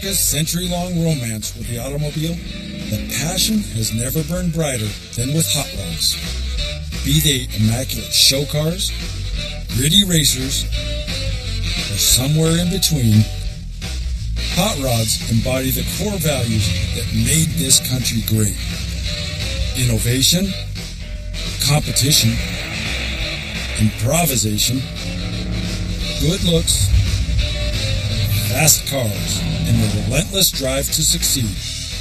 America's century-long romance with the automobile, the passion has never burned brighter than with hot rods. Be they immaculate show cars, gritty racers, or somewhere in between, hot rods embody the core values that made this country great. Innovation, competition, improvisation, good looks, fast cars, and the relentless drive to succeed,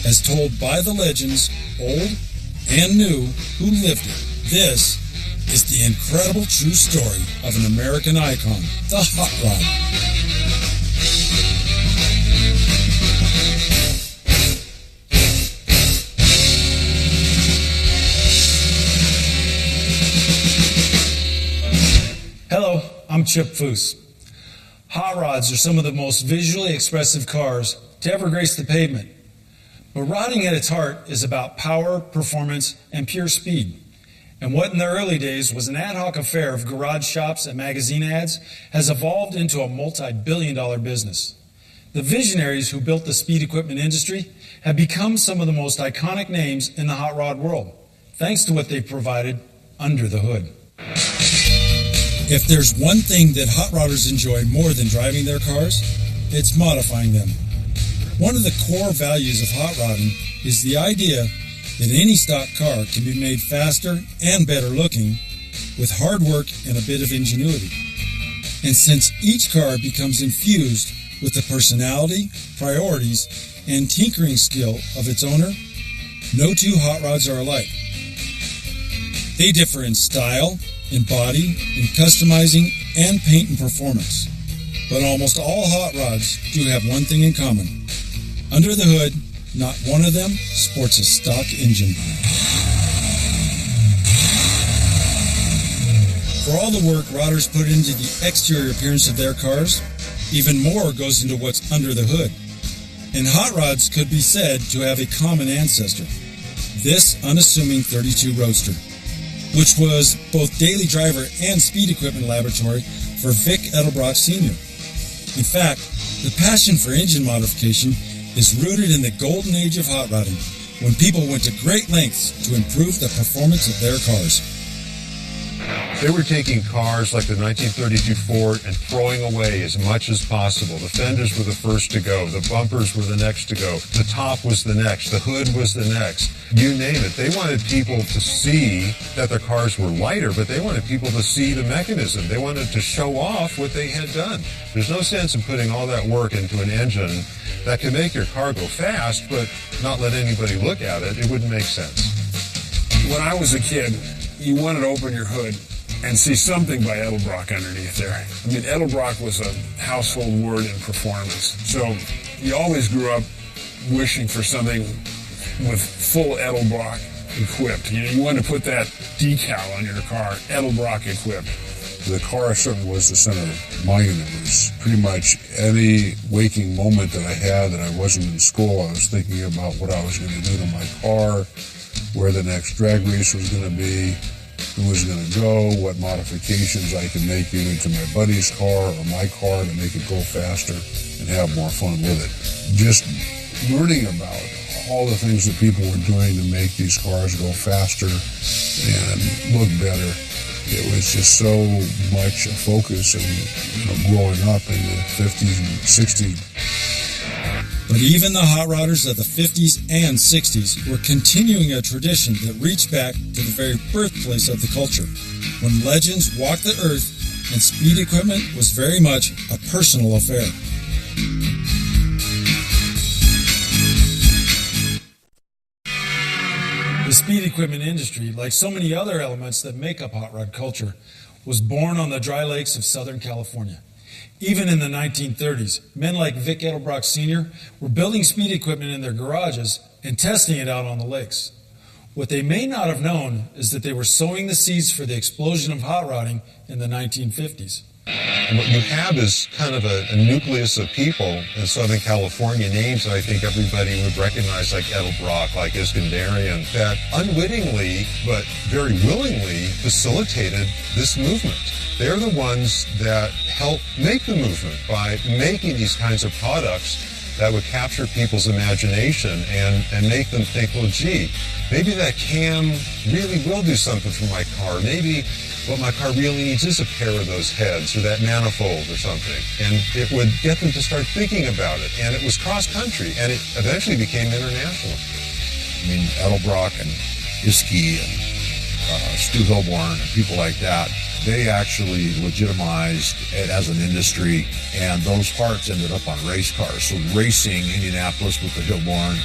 as told by the legends, old and new, who lived it. This is the incredible true story of an American icon, the hot rod. Hello, I'm Chip Foose. Hot rods are some of the most visually expressive cars to ever grace the pavement. But rodding at its heart is about power, performance, and pure speed. And what in the early days was an ad hoc affair of garage shops and magazine ads has evolved into a multi-billion-dollar business. The visionaries who built the speed equipment industry have become some of the most iconic names in the hot rod world, thanks to what they've provided under the hood. If there's one thing that hot rodders enjoy more than driving their cars, it's modifying them. One of the core values of hot rodding is the idea that any stock car can be made faster and better looking with hard work and a bit of ingenuity. And since each car becomes infused with the personality, priorities, and tinkering skill of its owner, no two hot rods are alike. They differ in style, in body, in customizing, and paint and performance. But almost all hot rods do have one thing in common. Under the hood, not one of them sports a stock engine. For all the work rodders put into the exterior appearance of their cars, even more goes into what's under the hood. And hot rods could be said to have a common ancestor. This unassuming 32 Roadster, which was both daily driver and speed equipment laboratory for Vic Edelbrock Sr. In fact, the passion for engine modification is rooted in the golden age of hot rodding, when people went to great lengths to improve the performance of their cars. They were taking cars like the 1932 Ford and throwing away as much as possible. The fenders were the first to go. The bumpers were the next to go. The top was the next. The hood was the next. You name it. They wanted people to see that their cars were lighter, but they wanted people to see the mechanism. They wanted to show off what they had done. There's no sense in putting all that work into an engine that can make your car go fast, but not let anybody look at it. It wouldn't make sense. When I was a kid, you wanted to open your hood and see something by Edelbrock underneath there. I mean, Edelbrock was a household word in performance. So you always grew up wishing for something with full Edelbrock equipped. You know, you wanted to put that decal on your car, Edelbrock equipped. The car certainly was the center of my universe. Pretty much any waking moment that I had that I wasn't in school, I was thinking about what I was going to do to my car, where the next drag race was going to be, who was going to go, what modifications I could make either to my buddy's car or my car to make it go faster and have more fun with it. Just learning about all the things that people were doing to make these cars go faster and look better. It was just so much a focus and growing up in the 50s and 60s. But even the hot rodders of the 50s and 60s were continuing a tradition that reached back to the very birthplace of the culture, when legends walked the earth and speed equipment was very much a personal affair. The speed equipment industry, like so many other elements that make up hot rod culture, was born on the dry lakes of Southern California. Even in the 1930s, men like Vic Edelbrock Sr. were building speed equipment in their garages and testing it out on the lakes. What they may not have known is that they were sowing the seeds for the explosion of hot rodding in the 1950s. And what you have is kind of a nucleus of people in Southern California, names that I think everybody would recognize, like Edelbrock, like Iskandarian, that unwittingly but very willingly facilitated this movement. They're the ones that help make the movement by making these kinds of products that would capture people's imagination and make them think, well, gee, maybe that cam really will do something for my car. Maybe what my car really needs is a pair of those heads or that manifold or something. And it would get them to start thinking about it. And it was cross-country, and it eventually became international. I mean, Edelbrock and Isky and Stu Hilborn and people like that, they actually legitimized it as an industry, and those parts ended up on race cars. So racing Indianapolis with the Hilborn,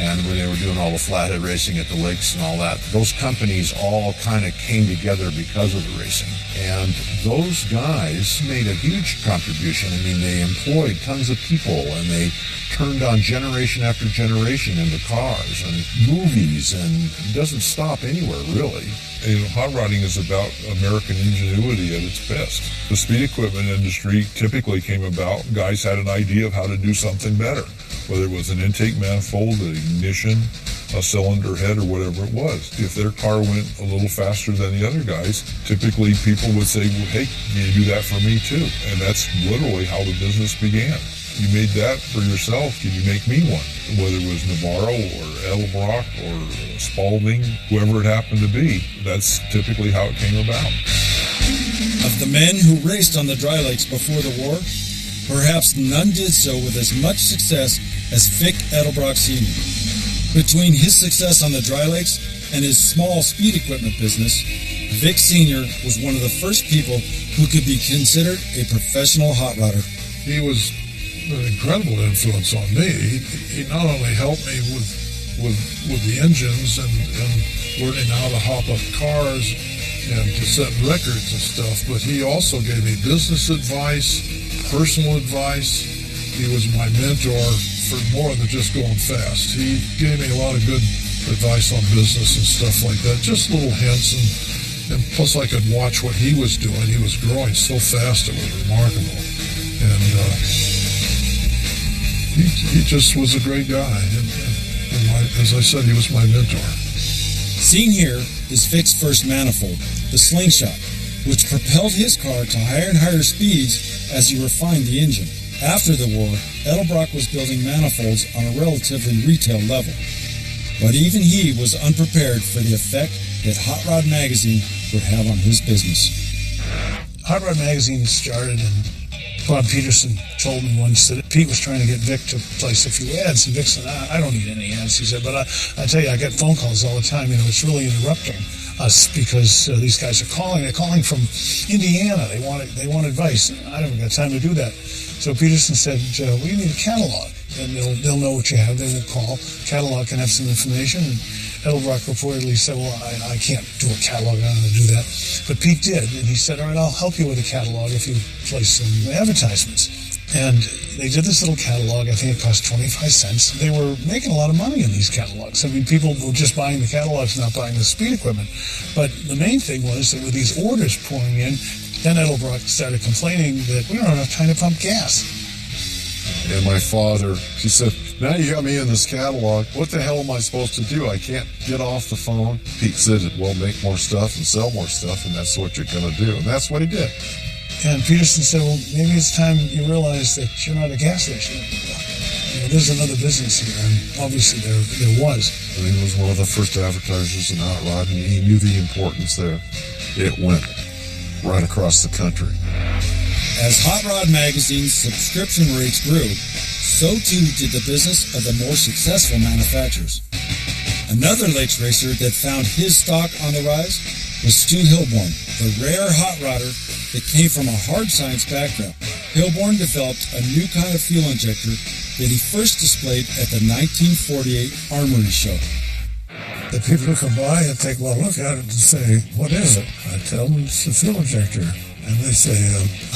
and when they were doing all the flathead racing at the lakes and all that, those companies all kind of came together because of the racing. And those guys made a huge contribution. I mean, they employed tons of people, and they turned on generation after generation into cars and movies, and it doesn't stop anywhere, really. You know, hot rodding is about American ingenuity at its best. The speed equipment industry typically came about, guys had an idea of how to do something better, whether it was an intake manifold, an ignition, a cylinder head, or whatever it was. If their car went a little faster than the other guys, typically people would say, well, hey, can you do that for me too? And that's literally how the business began. You made that for yourself, can you make me one? Whether it was Navarro or Edelbrock or Spalding, whoever it happened to be, that's typically how it came about. Of the men who raced on the dry lakes before the war, perhaps none did so with as much success as Vic Edelbrock Sr. Between his success on the dry lakes and his small speed equipment business, Vic Sr. was one of the first people who could be considered a professional hot rodder. He was an incredible influence on me. He not only helped me with the engines and learning how to hop up cars and to set records and stuff, but he also gave me business advice, personal advice. He was my mentor for more than just going fast. He gave me a lot of good advice on business and stuff like that, just little hints, and plus I could watch what he was doing. He was growing so fast, it was remarkable. And he just was a great guy. And as I said, he was my mentor. Seen here is Vic's first manifold, the Slingshot, which propelled his car to higher and higher speeds as he refined the engine. After the war, Edelbrock was building manifolds on a relatively retail level. But even he was unprepared for the effect that Hot Rod Magazine would have on his business. Hot Rod Magazine started, and Bob Peterson told me once that Pete was trying to get Vic to place a few ads, and Vic said, I don't need any ads. He said, but I tell you, I get phone calls all the time. You know, it's really interrupting us because these guys are calling. They're calling from Indiana. They want advice. I haven't got time to do that. So Peterson said, well, you need a catalog, and they'll know what you have. They will call. Catalog can have some information. And Edelbrock reportedly said, well, I can't do a catalog. I don't know how to do that. But Pete did, and he said, all right, I'll help you with a catalog if you place some advertisements. And they did this little catalog. I think it cost 25 cents. They were making a lot of money in these catalogs. I mean, people were just buying the catalogs, not buying the speed equipment. But the main thing was that with these orders pouring in, then Edelbrock started complaining that we don't have enough time to pump gas. And my father, he said, now you got me in this catalog. What the hell am I supposed to do? I can't get off the phone. Pete said, well, make more stuff and sell more stuff, and that's what you're going to do. And that's what he did. And Peterson said, well, maybe it's time you realize that you're not a gas station anymore. You know, there's another business here, and obviously there was. And he was one of the first advertisers in hot rod, and he knew the importance there. It went right across the country. As Hot Rod Magazine's subscription rates grew, so too did the business of the more successful manufacturers. Another lakes racer that found his stock on the rise was Stu Hilborn, the rare hot rodder that came from a hard science background. Hilborn developed a new kind of fuel injector that he first displayed at the 1948 Armory Show. The people who come by and take one look at it and say, what is it? I tell them it's a fuel injector. And they say,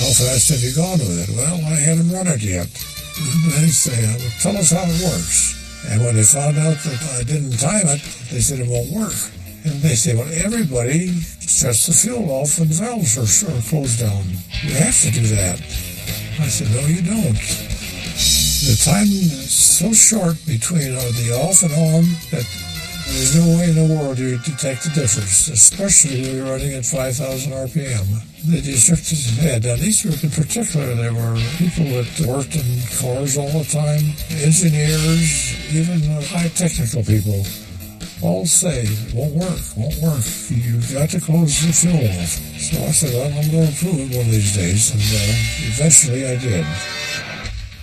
how fast have you gone with it? Well, I haven't run it yet. And they say, well, tell us how it works. And when they found out that I didn't time it, they said it won't work. And they say, well, everybody shuts the fuel off when the valves are closed down. You have to do that. I said, no, you don't. The time is so short between the off and on that There's no way in the world you detect the difference, especially when you're running at 5,000 RPM. They just shook his head. Now, these were in particular, they were people that worked in cars all the time, engineers, even high technical people. All say, won't work. You've got to close the fuel off. So I said, well, I'm going to prove it one of these days, and eventually I did.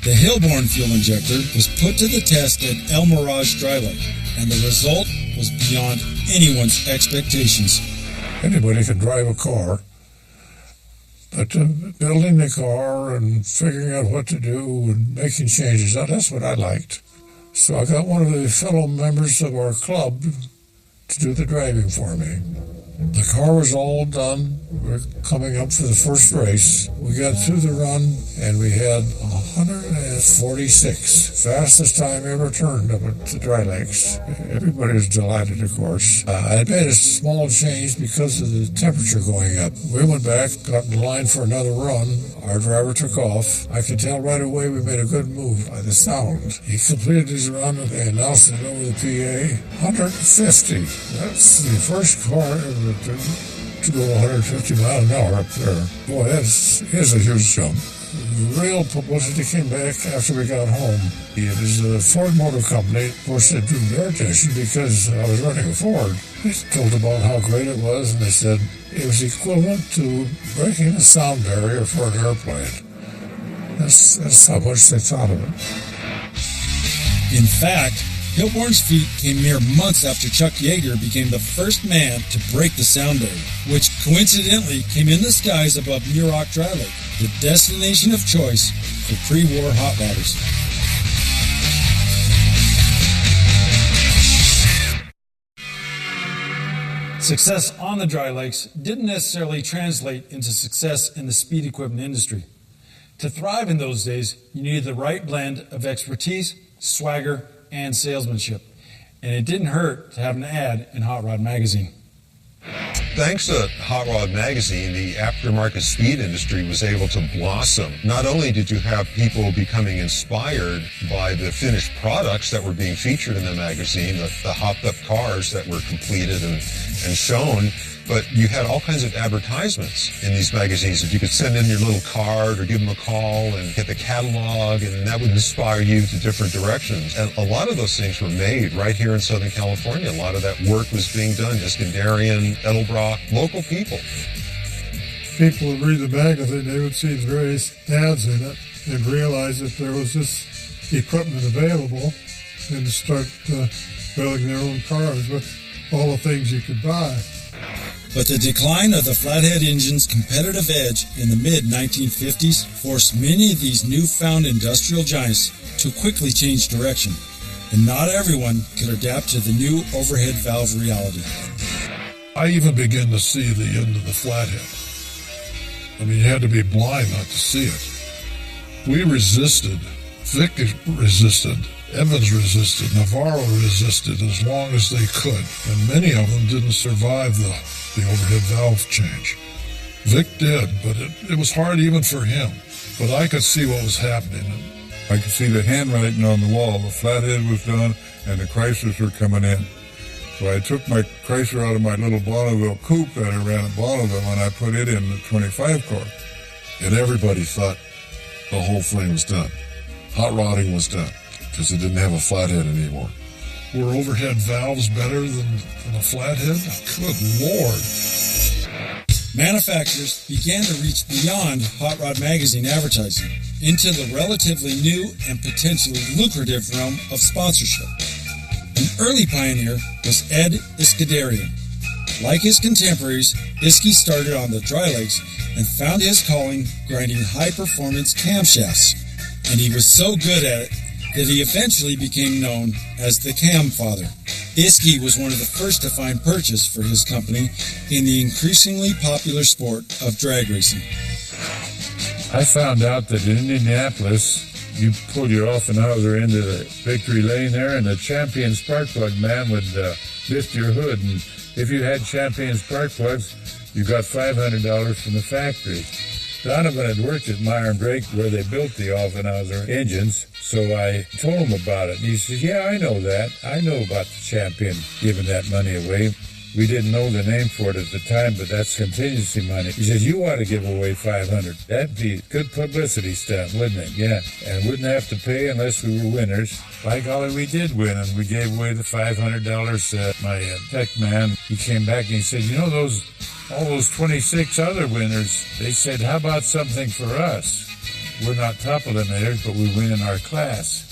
The Hilborn fuel injector was put to the test at El Mirage Dry Lake, and the result was beyond anyone's expectations. Anybody could drive a car, but building the car and figuring out what to do and making changes, that's what I liked. So I got one of the fellow members of our club to do the driving for me. The car was all done. We're coming up for the first race. We got through the run, and we had 146. Fastest time ever turned up at the Dry Lakes. Everybody was delighted, of course. I made a small change because of the temperature going up. We went back, got in line for another run. Our driver took off. I could tell right away we made a good move by the sound. He completed his run, and they announced it over the PA. 150. That's the first car ever to go 150 miles an hour up there. Boy, that's a huge jump. The real publicity came back after we got home. It was the Ford Motor Company. Of course, it drew their attention because I was running a Ford. They told about how great it was, and they said it was equivalent to breaking a sound barrier for an airplane. That's how much they thought of it. In fact, Hilborn's feat came mere months after Chuck Yeager became the first man to break the sound barrier, which coincidentally came in the skies above Muroc Dry Lake, the destination of choice for pre-war hot rodders. Success on the Dry Lakes didn't necessarily translate into success in the speed equipment industry. To thrive in those days, you needed the right blend of expertise, swagger, and salesmanship. And it didn't hurt to have an ad in Hot Rod Magazine. Thanks to Hot Rod Magazine, the aftermarket speed industry was able to blossom. Not only did you have people becoming inspired by the finished products that were being featured in the magazine, the hopped-up cars that were completed and shown, but you had all kinds of advertisements in these magazines that you could send in your little card or give them a call and get the catalog, and that would inspire you to different directions. And a lot of those things were made right here in Southern California. A lot of that work was being done. Iskandarian, Edelbrock, local people. People would read the magazine, they would see the various ads in it and realize that there was this equipment available and start building their own cars with all the things you could buy. But the decline of the flathead engine's competitive edge in the mid-1950s forced many of these newfound industrial giants to quickly change direction, and not everyone could adapt to the new overhead valve reality. I even began to see the end of the flathead. I mean, you had to be blind not to see it. We resisted. Vic resisted. Evans resisted. Navarro resisted as long as they could, and many of them didn't survive the overhead valve change. Vic did, but it was hard even for him. But I could see what was happening. I could see the handwriting on the wall. The flathead was done, and the Chryslers were coming in. So I took my Chrysler out of my little Bonneville coupe that I ran at Bonneville, and I put it in the 25 car. And everybody thought the whole thing was done. Hot rodding was done, because it didn't have a flathead anymore. Were overhead valves better than a flathead? Good Lord. Manufacturers began to reach beyond Hot Rod Magazine advertising into the relatively new and potentially lucrative realm of sponsorship. An early pioneer was Ed Iskandarian. Like his contemporaries, Iskey started on the Dry Lakes and found his calling grinding high-performance camshafts. And he was so good at it that he eventually became known as the Cam Father. Iskey was one of the first to find purchase for his company in the increasingly popular sport of drag racing. I found out that in Indianapolis, you pull your Offenhauser into the victory lane there, and the Champion spark plug man would lift your hood. And if you had Champion spark plugs, you got $500 from the factory. Donovan had worked at Meyer and Drake where they built the Offenhauser engines, so I told him about it. And he said, yeah, I know that. I know about the Champion giving that money away. We didn't know the name for it at the time, but that's contingency money. He said, you ought to give away $500. That'd be good publicity stunt, wouldn't it? Yeah, and wouldn't have to pay unless we were winners. By golly, we did win, and we gave away the $500. My tech man, he came back and he said, you know, all those 26 other winners, they said, how about something for us? We're not top eliminators, but we win in our class.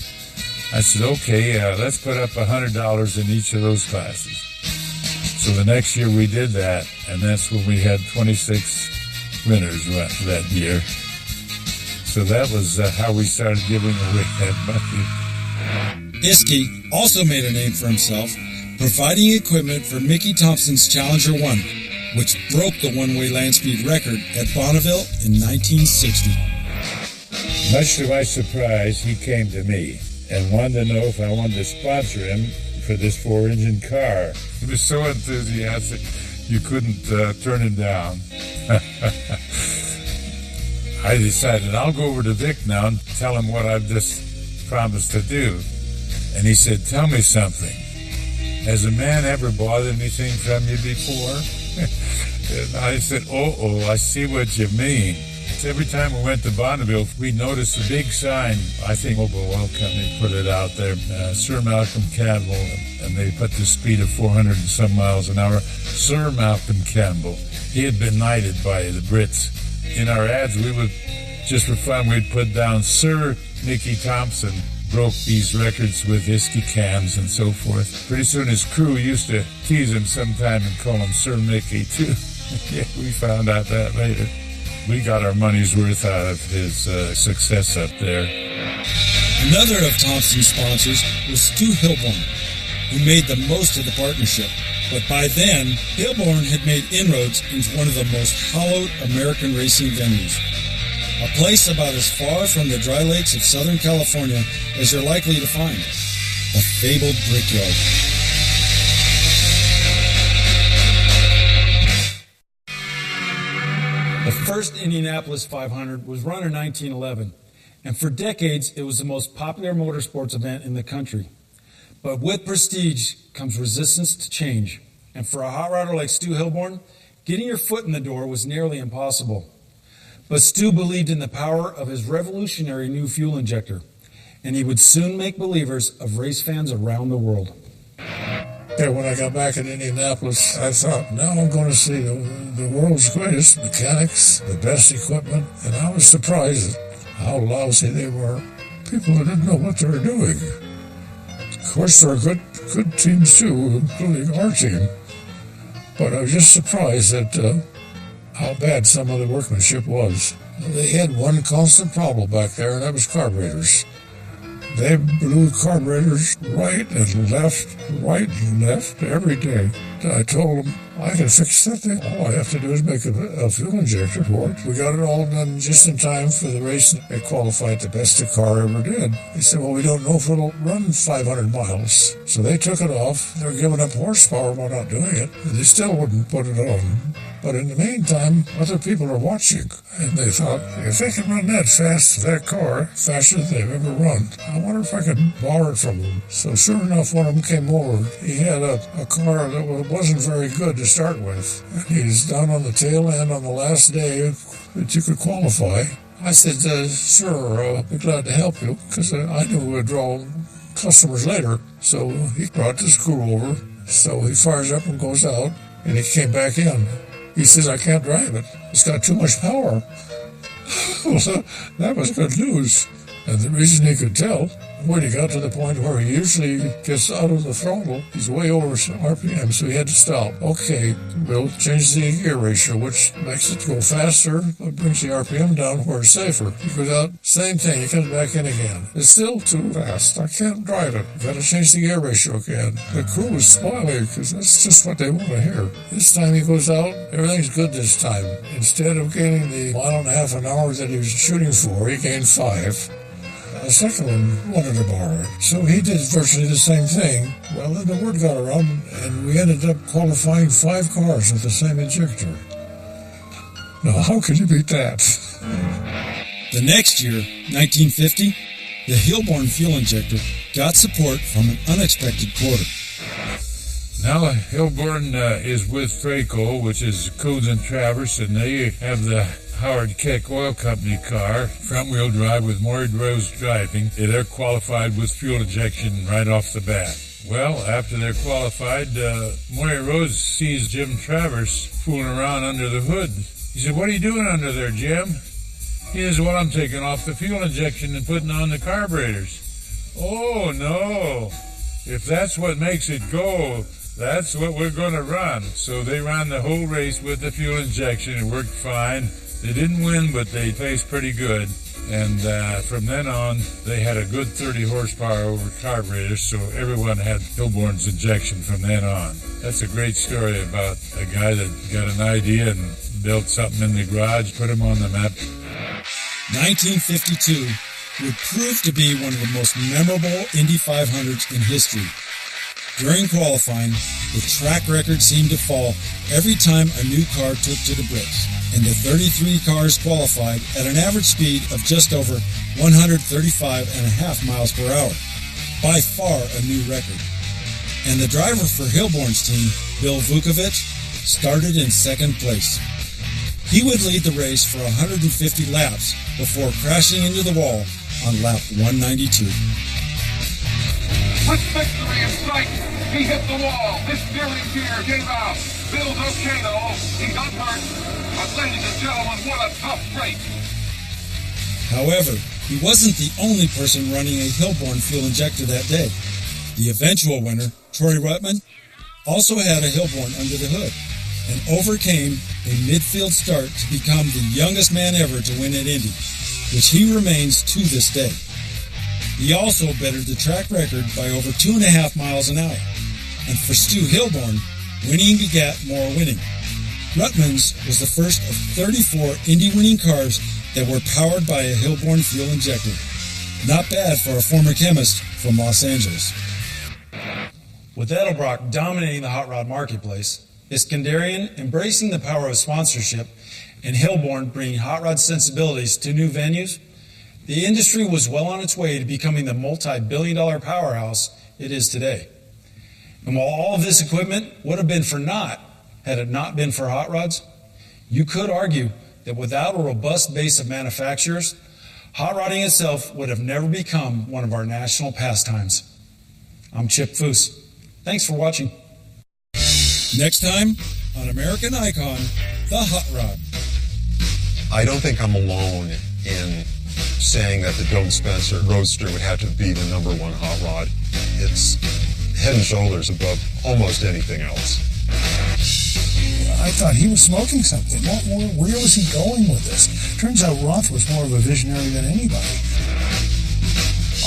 I said, okay, let's put up $100 in each of those classes. So the next year we did that, and that's when we had 26 winners that year. So that was how we started giving away that money. Isky also made a name for himself, providing equipment for Mickey Thompson's Challenger 1, which broke the one-way land speed record at Bonneville in 1960. Much to my surprise, he came to me and wanted to know if I wanted to sponsor him for this 4-engine car. He was so enthusiastic, you couldn't turn him down. I decided I'll go over to Vic now and tell him what I've just promised to do. And he said, tell me something. Has a man ever bought anything from you before? And I said, I see what you mean. Every time we went to Bonneville, we noticed a big sign. I think Mobile Oil Company put it out there, Sir Malcolm Campbell, and they put the speed of 400 and some miles an hour. Sir Malcolm Campbell, he had been knighted by the Brits. In our ads, we would, just for fun, we'd put down Sir Mickey Thompson broke these records with Isky cams and so forth. Pretty soon his crew used to tease him sometime and call him Sir Mickey too. Yeah, we found out that later. We got our money's worth out of his success up there. Another of Thompson's sponsors was Stu Hilborn, who made the most of the partnership. But by then, Hilborn had made inroads into one of the most hallowed American racing venues. A place about as far from the dry lakes of Southern California as you're likely to find. The fabled Brickyard. The first Indianapolis 500 was run in 1911, and for decades it was the most popular motorsports event in the country. But with prestige comes resistance to change, and for a hot rodder like Stu Hilborn, getting your foot in the door was nearly impossible. But Stu believed in the power of his revolutionary new fuel injector, and he would soon make believers of race fans around the world. Yeah, when I got back in Indianapolis, I thought, now I'm going to see the world's greatest mechanics, the best equipment, and I was surprised at how lousy they were. People that didn't know what they were doing. Of course, there are good teams too, including our team, but I was just surprised at how bad some of the workmanship was. They had one constant problem back there, and that was carburetors. They blew carburetors right and left every day. I told them, I can fix that thing. All I have to do is make a fuel injector for it. We got it all done just in time for the race. They qualified the best the car ever did. They said, well, we don't know if it'll run 500 miles. So they took it off. They're giving up horsepower by not doing it. They still wouldn't put it on. But in the meantime, other people are watching. And they thought, if they can run that fast, that car, faster than they've ever run, I wonder if I could borrow it from them. So sure enough, one of them came over. He had a car that wasn't very good to start with. And he's down on the tail end on the last day that you could qualify. I said, sure, I'll be glad to help you, because I knew we'd draw customers later. So he brought this crew over. So he fires up and goes out, and he came back in. He says, I can't drive it. It's got too much power. Well, that was good news. And the reason he could tell, when he got to the point where he usually gets out of the throttle, he's way over RPM, so he had to stop. Okay, we'll change the gear ratio, which makes it go faster, but brings the RPM down where it's safer. He goes out, same thing, he comes back in again. It's still too fast. I can't drive it. Got to change the gear ratio again. The crew is smiling, because that's just what they want to hear. This time he goes out, everything's good this time. Instead of gaining the 1.5 miles an hour that he was shooting for, he gained 5. The second one wanted to borrow it. So he did virtually the same thing. Well, then the word got around, and we ended up qualifying 5 cars with the same injector. Now, how could you beat that? The next year, 1950, the Hilborn fuel injector got support from an unexpected quarter. Now Hilborn is with Fraco, which is Codes and Travers, and they have the Howard Keck Oil Company car, front-wheel drive with Maury Rose driving. They're qualified with fuel injection right off the bat. Well, after they're qualified, Maury Rose sees Jim Travers fooling around under the hood. He said, "What are you doing under there, Jim?" He says, "Well, I'm taking off the fuel injection and putting on the carburetors." "Oh, no. If that's what makes it go, that's what we're going to run." So they ran the whole race with the fuel injection. It worked fine. They didn't win, but they placed pretty good. And from then on, they had a good 30 horsepower over carburetors, so everyone had Hilborn's injection from then on. That's a great story about a guy that got an idea and built something in the garage, put him on the map. 1952 would prove to be one of the most memorable Indy 500s in history. During qualifying, the track record seemed to fall every time a new car took to the bricks, and the 33 cars qualified at an average speed of just over 135.5 miles per hour, by far a new record. And the driver for Hilborn's team, Bill Vukovich, started in second place. He would lead the race for 150 laps before crashing into the wall on lap 192. With victory in sight, he hit the wall. His steering gear gave out. Bill's okay though. He got hurt. But ladies and gentlemen, what a tough race. However, he wasn't the only person running a Hilborn fuel injector that day. The eventual winner, Troy Ruttman, also had a Hilborn under the hood and overcame a midfield start to become the youngest man ever to win at Indy, which he remains to this day. He also bettered the track record by over 2.5 miles an hour. And for Stu Hilborn, winning begat more winning. Ruttman's was the first of 34 Indy-winning cars that were powered by a Hilborn fuel injector. Not bad for a former chemist from Los Angeles. With Edelbrock dominating the hot rod marketplace, Iskandarian embracing the power of sponsorship, and Hilborn bringing hot rod sensibilities to new venues, the industry was well on its way to becoming the multi-billion-dollar powerhouse it is today. And while all of this equipment would have been for naught had it not been for hot rods, you could argue that without a robust base of manufacturers, hot rodding itself would have never become one of our national pastimes. I'm Chip Foose. Thanks for watching. Next time on American Icon, the Hot Rod. I don't think I'm alone in saying that the Dome Spencer Roadster would have to be the #1 hot rod. It's head and shoulders above almost anything else. I thought he was smoking something. Where was he going with this? Turns out Roth was more of a visionary than anybody.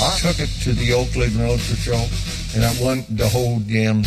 I took it to the Oakland Roadster Show, and I won the whole damn